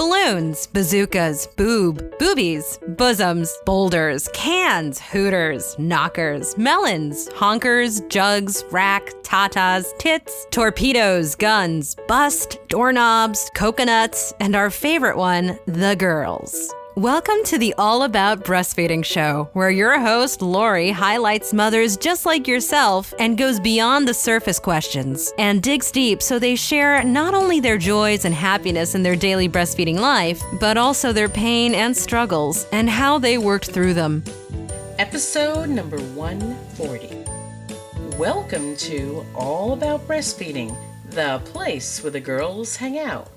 balloons, bazookas, boobies, bosoms, boulders, cans, hooters, knockers, melons, honkers, jugs, rack, tatas, tits, torpedoes, guns, bust, doorknobs, coconuts, and our favorite one, the girls. Welcome to the All About Breastfeeding show, where your host, Lori, highlights mothers just like yourself and goes beyond the surface questions and digs deep so they share not only their joys and happiness in their daily breastfeeding life, but also their pain and struggles and how they worked through them. Episode number 140. Welcome to All About Breastfeeding, the place where the girls hang out.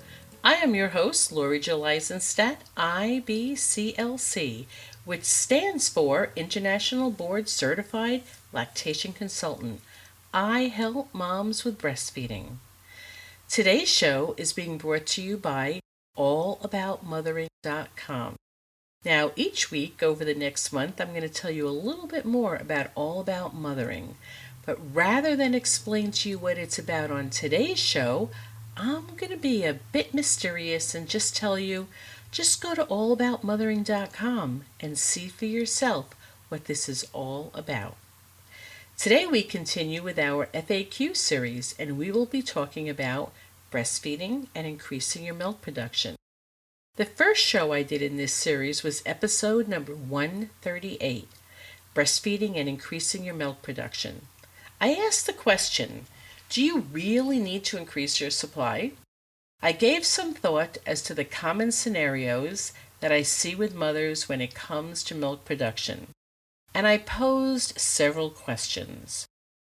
I am your host, Lori Jill Eisenstadt, IBCLC, which stands for International Board Certified Lactation Consultant. I help moms with breastfeeding. Today's show is being brought to you by allaboutmothering.com. Now, each week over the next month, I'm going to tell you a little bit more about All About Mothering. But rather than explain to you what it's about on today's show, I'm going to be a bit mysterious and just tell you, just go to allaboutmothering.com and see for yourself what this is all about. Today we continue with our FAQ series, and we will be talking about breastfeeding and increasing your milk production. The first show I did in this series was episode number 138, Breastfeeding and Increasing Your Milk Production. I asked the question, do you really need to increase your supply? I gave some thought as to the common scenarios that I see with mothers when it comes to milk production, and I posed several questions.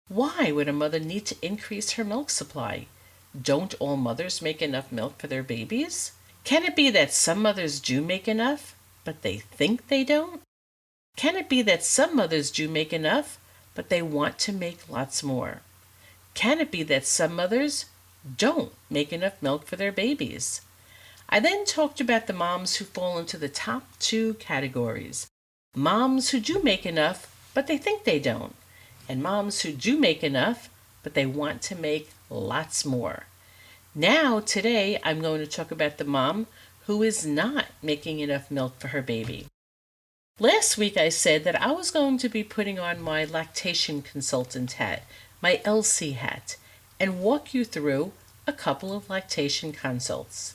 Why would a mother need to increase her milk supply? Don't all mothers make enough milk for their babies? Can it be that some mothers do make enough, but they think they don't? Can it be that some mothers do make enough, but they want to make lots more? Can it be that some mothers don't make enough milk for their babies? I then talked about the moms who fall into the top two categories. Moms who do make enough, but they think they don't. And moms who do make enough, but they want to make lots more. Now, today, I'm going to talk about the mom who is not making enough milk for her baby. Last week I said that I was going to be putting on my lactation consultant hat, my LC hat, and walk you through a couple of lactation consults.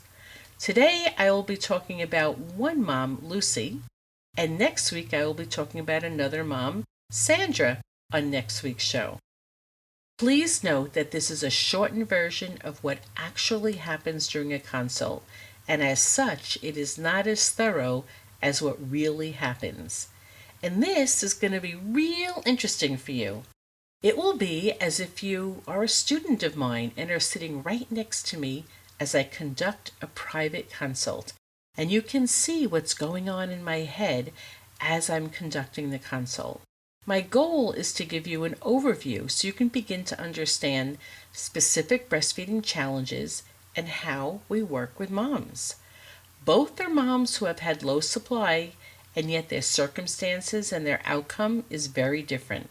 Today I will be talking about one mom, Lucy, and next week I will be talking about another mom, Sandra, on next week's show. Please note that this is a shortened version of what actually happens during a consult, and as such it is not as thorough as what really happens. And this is going to be real interesting for you. It will be as if you are a student of mine and are sitting right next to me as I conduct a private consult, and you can see what's going on in my head as I'm conducting the consult. My goal is to give you an overview so you can begin to understand specific breastfeeding challenges and how we work with moms. Both are moms who have had low supply, and yet their circumstances and their outcome is very different.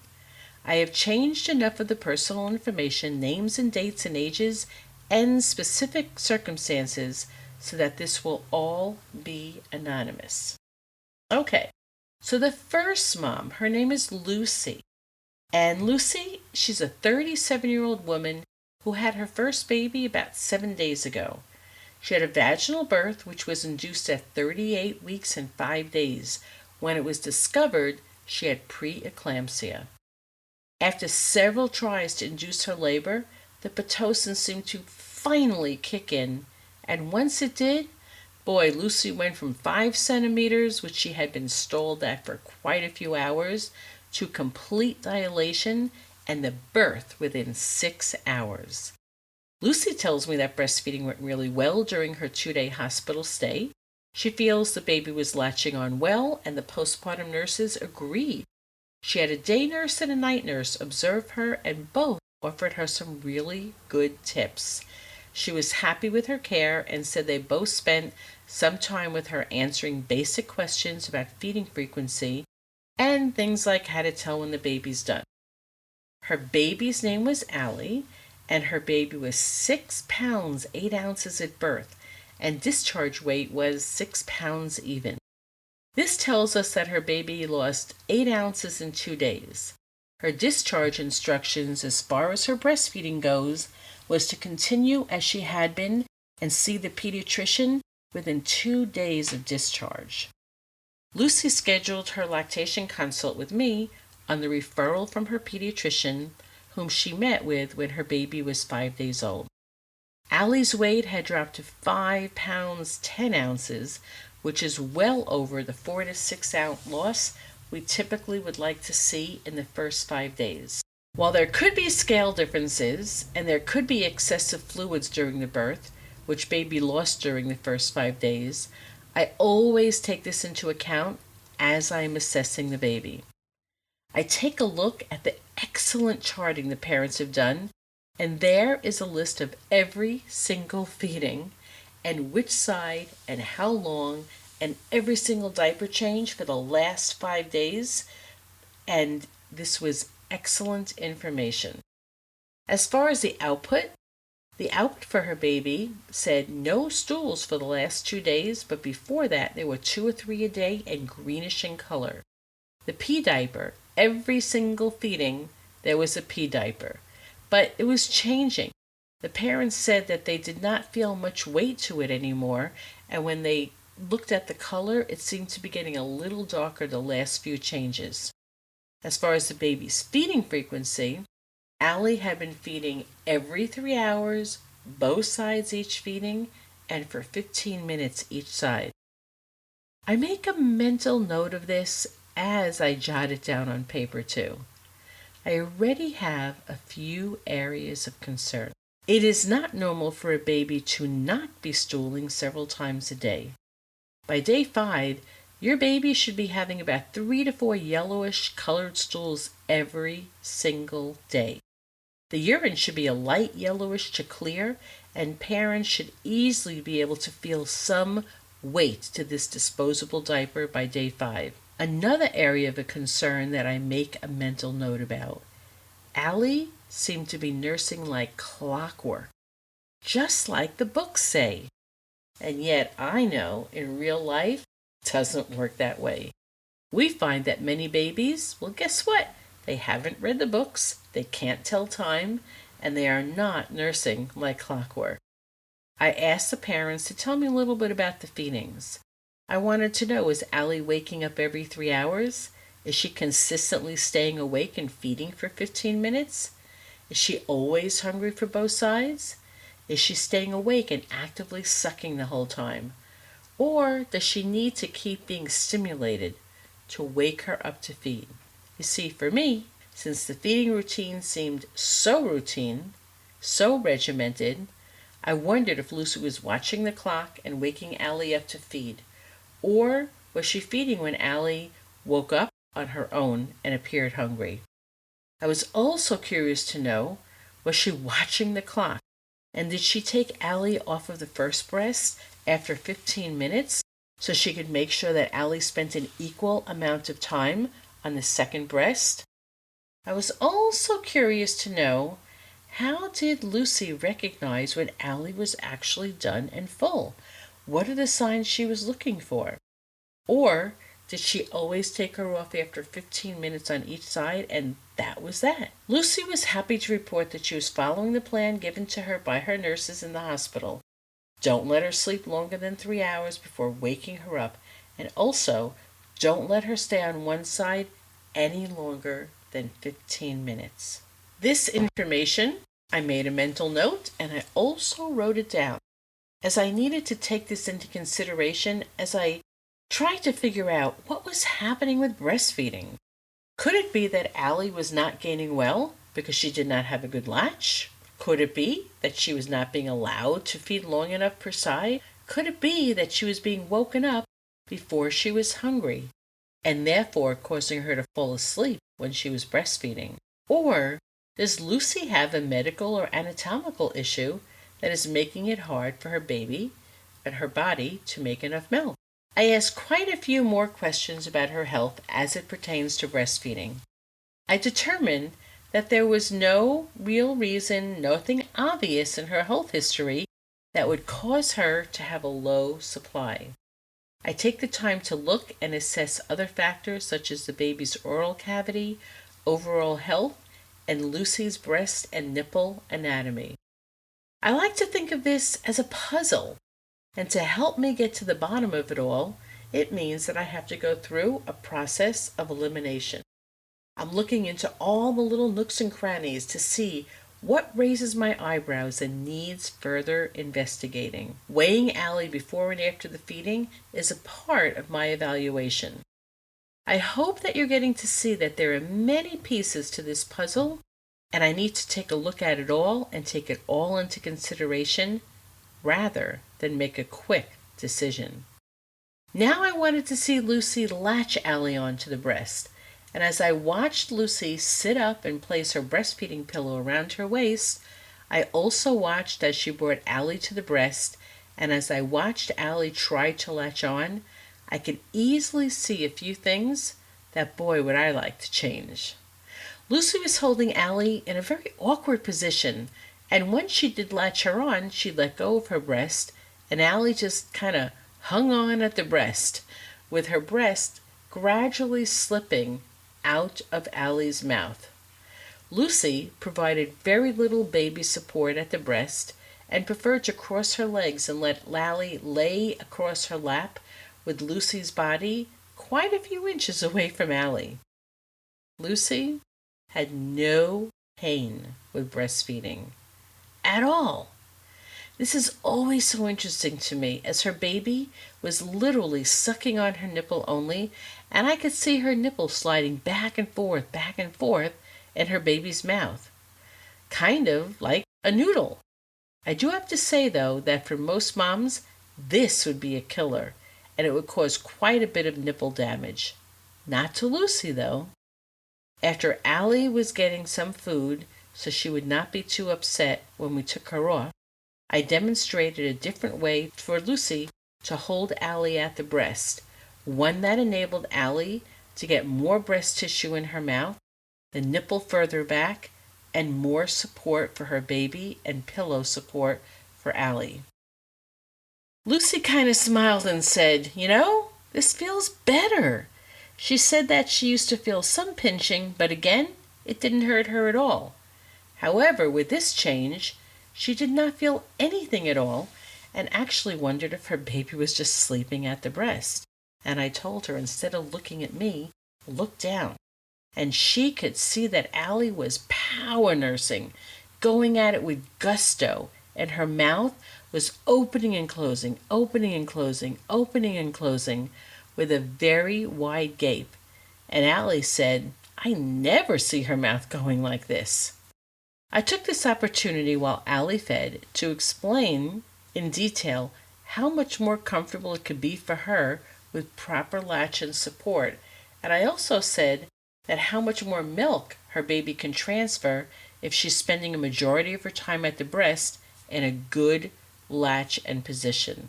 I have changed enough of the personal information, names and dates and ages, and specific circumstances so that this will all be anonymous. Okay, so the first mom, her name is Lucy. And Lucy, she's a 37-year-old woman who had her first baby about 7 days ago. She had a vaginal birth which was induced at 38 weeks and 5 days. When it was discovered, she had preeclampsia. After several tries to induce her labor, the Pitocin seemed to finally kick in, and once it did, boy, Lucy went from 5 centimeters, which she had been stalled at for quite a few hours, to complete dilation and the birth within 6 hours. Lucy tells me that breastfeeding went really well during her 2-day hospital stay. She feels the baby was latching on well, and the postpartum nurses agreed. She had a day nurse and a night nurse observe her, and both offered her some really good tips. She was happy with her care and said they both spent some time with her answering basic questions about feeding frequency and things like how to tell when the baby's done. Her baby's name was Allie, and her baby was 6 pounds 8 ounces at birth, and discharge weight was 6 pounds even. This tells us that her baby lost 8 ounces in 2 days. Her discharge instructions as far as her breastfeeding goes was to continue as she had been and see the pediatrician within 2 days of discharge. Lucy scheduled her lactation consult with me on the referral from her pediatrician, whom she met with when her baby was 5 days old. Allie's weight had dropped to 5 pounds 10 ounces, which is well over the 4 to 6 ounce loss we typically would like to see in the first 5 days. While there could be scale differences and there could be excessive fluids during the birth, which baby lost during the first 5 days, I always take this into account as I am assessing the baby. I take a look at the excellent charting the parents have done, and there is a list of every single feeding and which side and how long and every single diaper change for the last 5 days, and this was excellent information. As far as the output for her baby said no stools for the last 2 days, but before that there were 2 or 3 a day and greenish in color. The pee diaper, every single feeding there was a pee diaper, but it was changing. The parents said that they did not feel much weight to it anymore, and when they looked at the color, it seemed to be getting a little darker the last few changes. As far as the baby's feeding frequency, Allie had been feeding every 3 hours, both sides each feeding, and for 15 minutes each side. I make a mental note of this as I jot it down on paper too. I already have a few areas of concern. It is not normal for a baby to not be stooling several times a day. By day 5, your baby should be having about 3 to 4 yellowish colored stools every single day. The urine should be a light yellowish to clear, and parents should easily be able to feel some weight to this disposable diaper by day 5. Another area of a concern that I make a mental note about. Allie seemed to be nursing like clockwork, just like the books say. And yet I know in real life it doesn't work that way. We find that many babies, well, guess what? They haven't read the books, they can't tell time, and they are not nursing like clockwork. I asked the parents to tell me a little bit about the feedings. I wanted to know, is Allie waking up every 3 hours? Is she consistently staying awake and feeding for 15 minutes? Is she always hungry for both sides? Is she staying awake and actively sucking the whole time? Or does she need to keep being stimulated to wake her up to feed? You see, for me, since the feeding routine seemed so routine, so regimented, I wondered if Lucy was watching the clock and waking Allie up to feed. Or was she feeding when Allie woke up on her own and appeared hungry? I was also curious to know, was she watching the clock? And did she take Allie off of the first breast after 15 minutes so she could make sure that Allie spent an equal amount of time on the second breast? I was also curious to know, how did Lucy recognize when Allie was actually done and full? What are the signs she was looking for? Or did she always take her off after 15 minutes on each side and that was that? Lucy was happy to report that she was following the plan given to her by her nurses in the hospital. Don't let her sleep longer than 3 hours before waking her up, and also don't let her stay on one side any longer than 15 minutes. This information, I made a mental note and I also wrote it down, as I needed to take this into consideration as I tried to figure out what was happening with breastfeeding. Could it be that Allie was not gaining well because she did not have a good latch? Could it be that she was not being allowed to feed long enough per side? Could it be that she was being woken up before she was hungry, and therefore causing her to fall asleep when she was breastfeeding? Or does Lucy have a medical or anatomical issue that is making it hard for her baby and her body to make enough milk? I asked quite a few more questions about her health as it pertains to breastfeeding. I determined that there was no real reason, nothing obvious in her health history that would cause her to have a low supply. I take the time to look and assess other factors such as the baby's oral cavity, overall health, and Lucy's breast and nipple anatomy. I like to think of this as a puzzle, and to help me get to the bottom of it all, it means that I have to go through a process of elimination. I'm looking into all the little nooks and crannies to see what raises my eyebrows and needs further investigating. Weighing Allie before and after the feeding is a part of my evaluation. I hope that you're getting to see that there are many pieces to this puzzle, and I need to take a look at it all and take it all into consideration rather than make a quick decision. Now I wanted to see Lucy latch Allie onto the breast, and as I watched Lucy sit up and place her breastfeeding pillow around her waist, I also watched as she brought Allie to the breast, and as I watched Allie try to latch on, I could easily see a few things that, boy, would I like to change. Lucy was holding Allie in a very awkward position, and once she did latch her on, she let go of her breast, and Allie just kind of hung on at the breast, with her breast gradually slipping out of Allie's mouth. Lucy provided very little baby support at the breast and preferred to cross her legs and let Allie lay across her lap with Lucy's body quite a few inches away from Allie. Lucy had no pain with breastfeeding at all. This is always so interesting to me, as her baby was literally sucking on her nipple only, and I could see her nipple sliding back and forth in her baby's mouth, kind of like a noodle. I do have to say, though, that for most moms, this would be a killer, and it would cause quite a bit of nipple damage. Not to Lucy, though. After Allie was getting some food, so she would not be too upset when we took her off, I demonstrated a different way for Lucy to hold Allie at the breast, one that enabled Allie to get more breast tissue in her mouth, the nipple further back, and more support for her baby and pillow support for Allie. Lucy kind of smiled and said, this feels better. She said that she used to feel some pinching, but again, it didn't hurt her at all. However, with this change, she did not feel anything at all and actually wondered if her baby was just sleeping at the breast. And I told her, instead of looking at me, look down. And she could see that Allie was power nursing, going at it with gusto, and her mouth was opening and closing, opening and closing, opening and closing, with a very wide gape. And Allie said, I never see her mouth going like this. I took this opportunity while Allie fed to explain in detail how much more comfortable it could be for her with proper latch and support, and I also said that how much more milk her baby can transfer if she's spending a majority of her time at the breast in a good latch and position.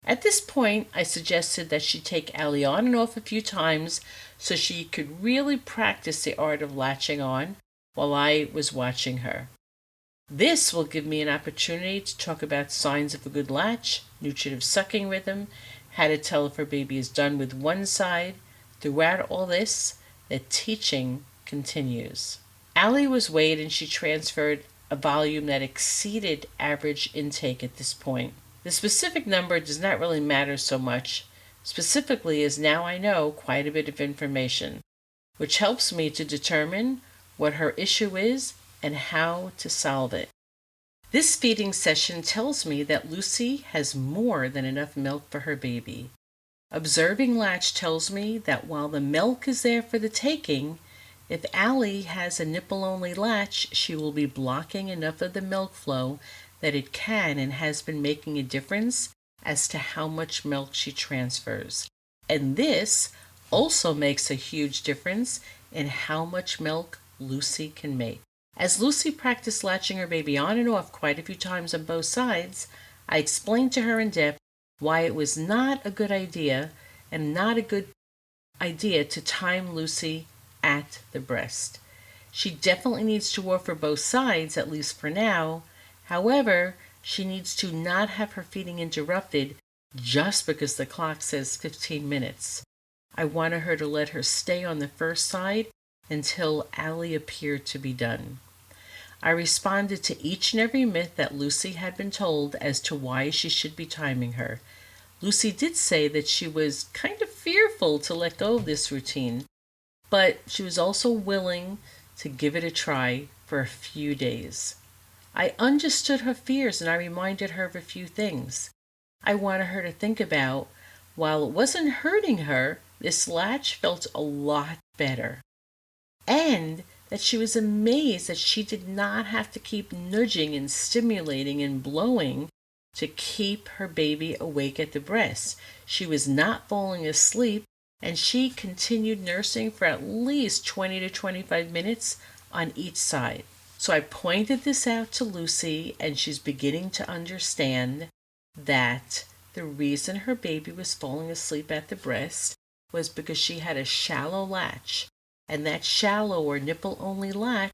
At this point, I suggested that she take Allie on and off a few times so she could really practice the art of latching on while I was watching her. This will give me an opportunity to talk about signs of a good latch, nutritive sucking rhythm, how to tell if her baby is done with one side. Throughout all this, the teaching continues. Allie was weighed and she transferred a volume that exceeded average intake at this point. The specific number does not really matter so much, specifically as now I know quite a bit of information, which helps me to determine what her issue is and how to solve it. This feeding session tells me that Lucy has more than enough milk for her baby. Observing latch tells me that while the milk is there for the taking, if Allie has a nipple-only latch, she will be blocking enough of the milk flow that it can and has been making a difference as to how much milk she transfers. And this also makes a huge difference in how much milk Lucy can make. As Lucy practiced latching her baby on and off quite a few times on both sides, I explained to her in depth why it was not a good idea to time Lucy at the breast. She definitely needs to offer both sides, at least for now. However, She needs to not have her feeding interrupted just because the clock says 15 minutes. I wanted her to let her stay on the first side until Allie appeared to be done. I responded to each and every myth that Lucy had been told as to why she should be timing her. Lucy did say that she was kind of fearful to let go of this routine, but she was also willing to give it a try for a few days. I understood her fears and I reminded her of a few things. I wanted her to think about, while it wasn't hurting her, this latch felt a lot better. And that she was amazed that she did not have to keep nudging and stimulating and blowing to keep her baby awake at the breast. She was not falling asleep, and she continued nursing for at least 20 to 25 minutes on each side. So I pointed this out to Lucy, and she's beginning to understand that the reason her baby was falling asleep at the breast was because she had a shallow latch, and that shallow or nipple-only latch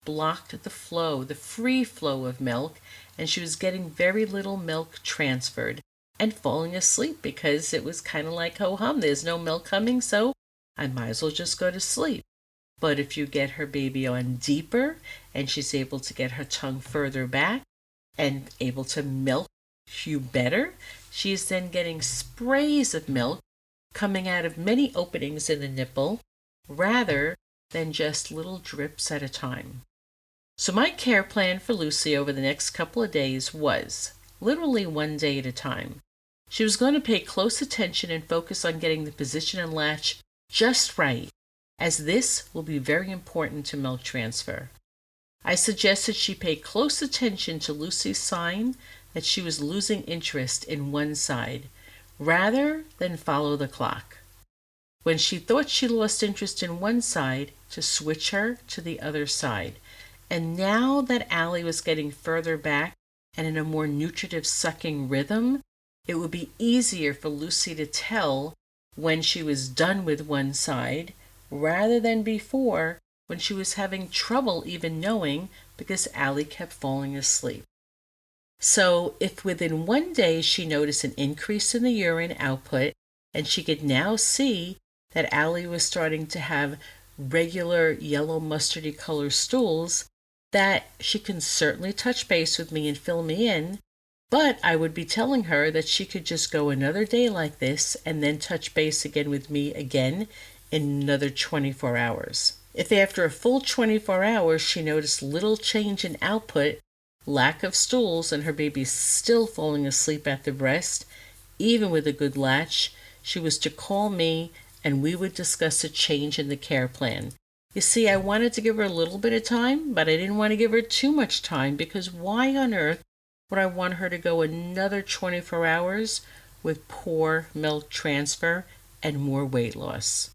blocked the flow, the free flow of milk, and she was getting very little milk transferred and falling asleep because it was kind of like, ho-hum, there's no milk coming, so I might as well just go to sleep. But if you get her baby on deeper and she's able to get her tongue further back and able to milk you better, she's then getting sprays of milk coming out of many openings in the nipple rather than just little drips at a time. So my care plan for Lucy over the next couple of days was literally one day at a time. She was going to pay close attention and focus on getting the position and latch just right, as this will be very important to milk transfer. I suggested she pay close attention to Lucy's sign that she was losing interest in one side, rather than follow the clock. When she thought she lost interest in one side, to switch her to the other side. And now that Allie was getting further back and in a more nutritive sucking rhythm, it would be easier for Lucy to tell when she was done with one side, rather than before when she was having trouble even knowing because Allie kept falling asleep. So if within one day she noticed an increase in the urine output and she could now see that Allie was starting to have regular yellow mustardy color stools, that she can certainly touch base with me and fill me in, but I would be telling her that she could just go another day like this and then touch base again with me again in another 24 hours. If after a full 24 hours she noticed little change in output, lack of stools, and her baby's still falling asleep at the breast, even with a good latch, she was to call me and we would discuss a change in the care plan. You see, I wanted to give her a little bit of time, but I didn't want to give her too much time because why on earth would I want her to go another 24 hours with poor milk transfer and more weight loss?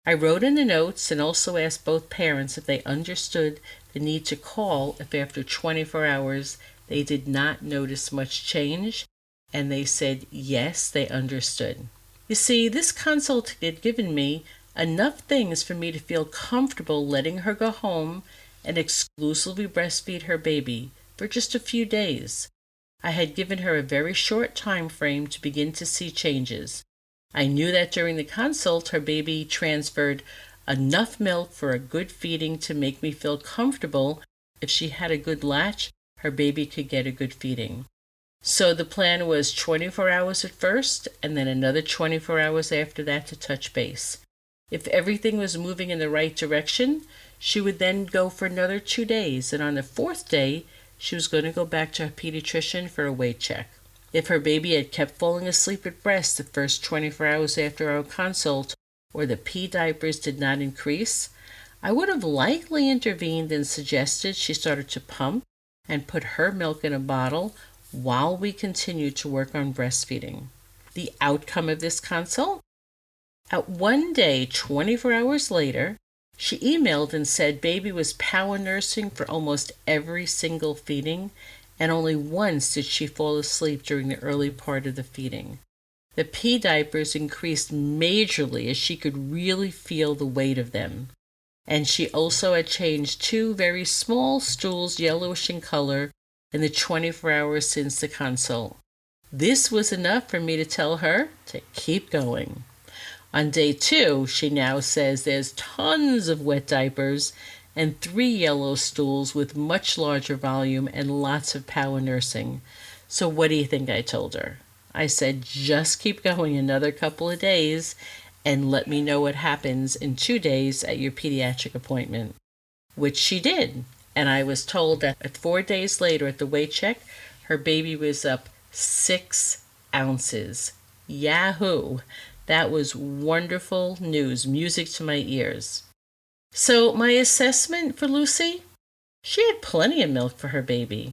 I wrote in the notes and also asked both parents if they understood the need to call if after 24 hours they did not notice much change, and they said yes, they understood. You see, this consult had given me enough things for me to feel comfortable letting her go home and exclusively breastfeed her baby for just a few days. I had given her a very short time frame to begin to see changes. I knew that during the consult her baby transferred enough milk for a good feeding to make me feel comfortable if she had a good latch, her baby could get a good feeding. So the plan was 24 hours at first and then another 24 hours after that to touch base. If everything was moving in the right direction, she would then go for another 2 days, and on the 4th day, she was going to go back to her pediatrician for a weight check. If her baby had kept falling asleep at breast the first 24 hours after our consult, or the pee diapers did not increase, I would have likely intervened and suggested she started to pump and put her milk in a bottle while we continued to work on breastfeeding. The outcome of this consult? At one day, 24 hours later, she emailed and said baby was power nursing for almost every single feeding, and only once did she fall asleep during the early part of the feeding. The pee diapers increased majorly as she could really feel the weight of them. And she also had changed 2 very small stools, yellowish in color, in the 24 hours since the consult. This was enough for me to tell her to keep going. On day 2, she now says there's tons of wet diapers and 3 yellow stools with much larger volume and lots of power nursing. So what do you think I told her? I said, just keep going another couple of days and let me know what happens in 2 days at your pediatric appointment, which she did. And I was told that 4 days later at the weight check, her baby was up 6 ounces. Yahoo! That was wonderful news, music to my ears. So my assessment for Lucy? She had plenty of milk for her baby.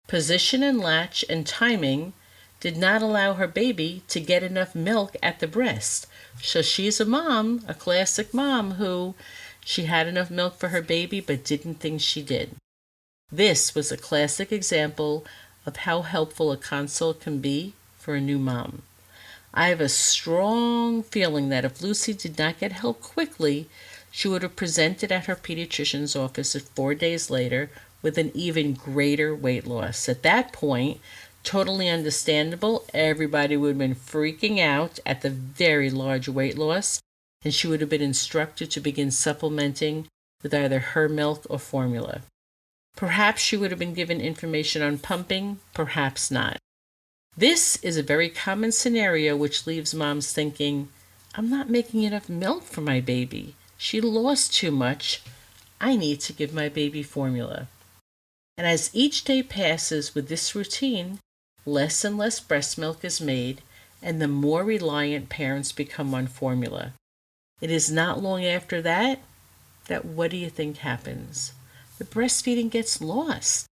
Position and latch and timing did not allow her baby to get enough milk at the breast. So she's a mom, a classic mom, who she had enough milk for her baby but didn't think she did. This was a classic example of how helpful a consult can be for a new mom. I have a strong feeling that if Lucy did not get help quickly, she would have presented at her pediatrician's office 4 days later with an even greater weight loss. At that point, totally understandable, everybody would have been freaking out at the very large weight loss, and she would have been instructed to begin supplementing with either her milk or formula. Perhaps she would have been given information on pumping, perhaps not. This is a very common scenario which leaves moms thinking, I'm not making enough milk for my baby. She lost too much. I need to give my baby formula. And as each day passes with this routine, less and less breast milk is made, and the more reliant parents become on formula. It is not long after that what do you think happens? The breastfeeding gets lost.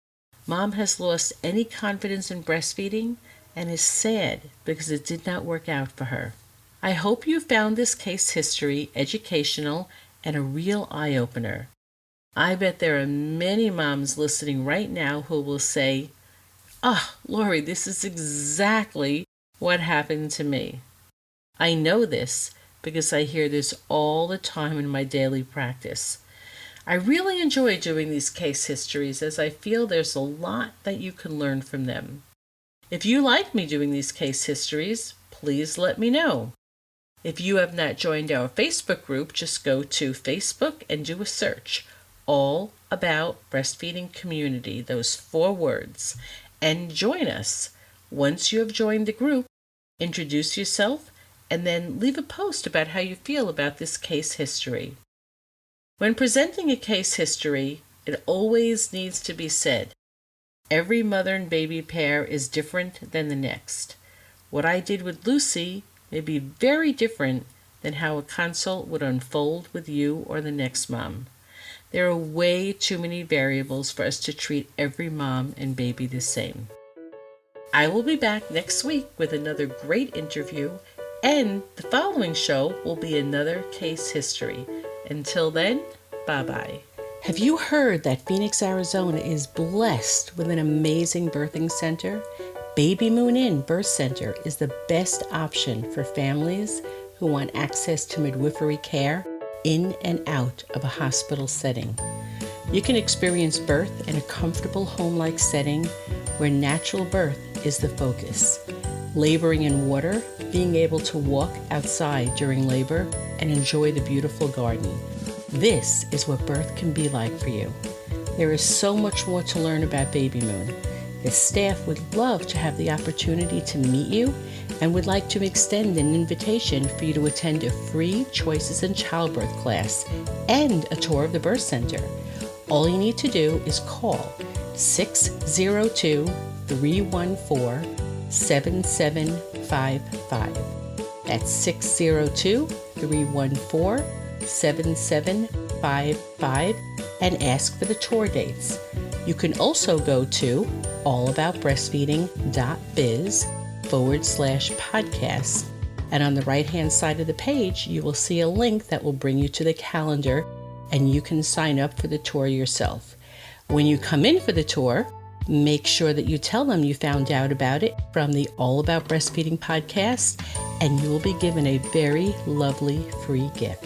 Mom has lost any confidence in breastfeeding and is sad because it did not work out for her. I hope you found this case history educational and a real eye-opener. I bet there are many moms listening right now who will say, Lori, this is exactly what happened to me. I know this because I hear this all the time in my daily practice. I really enjoy doing these case histories as I feel there's a lot that you can learn from them. If you like me doing these case histories, please let me know. If you have not joined our Facebook group, just go to Facebook and do a search, All About Breastfeeding Community, those 4 words, and join us. Once you have joined the group, introduce yourself and then leave a post about how you feel about this case history. When presenting a case history, it always needs to be said, every mother and baby pair is different than the next. What I did with Lucy may be very different than how a consult would unfold with you or the next mom. There are way too many variables for us to treat every mom and baby the same. I will be back next week with another great interview, and the following show will be another case history. Until then, bye-bye. Have you heard that Phoenix, Arizona is blessed with an amazing birthing center? Baby Moon Inn Birth Center is the best option for families who want access to midwifery care in and out of a hospital setting. You can experience birth in a comfortable home-like setting where natural birth is the focus. Laboring in water, being able to walk outside during labor and enjoy the beautiful garden. This is what birth can be like for you. There is so much more to learn about Baby Moon. The staff would love to have the opportunity to meet you and would like to extend an invitation for you to attend a free Choices in Childbirth class and a tour of the birth center. All you need to do is call 602-314-7755. That's 602-314-7755 and ask for the tour dates. You can also go to allaboutbreastfeeding.biz/podcast. And on the right-hand side of the page, you will see a link that will bring you to the calendar, and you can sign up for the tour yourself. When you come in for the tour, make sure that you tell them you found out about it from the All About Breastfeeding podcast, and you will be given a very lovely free gift.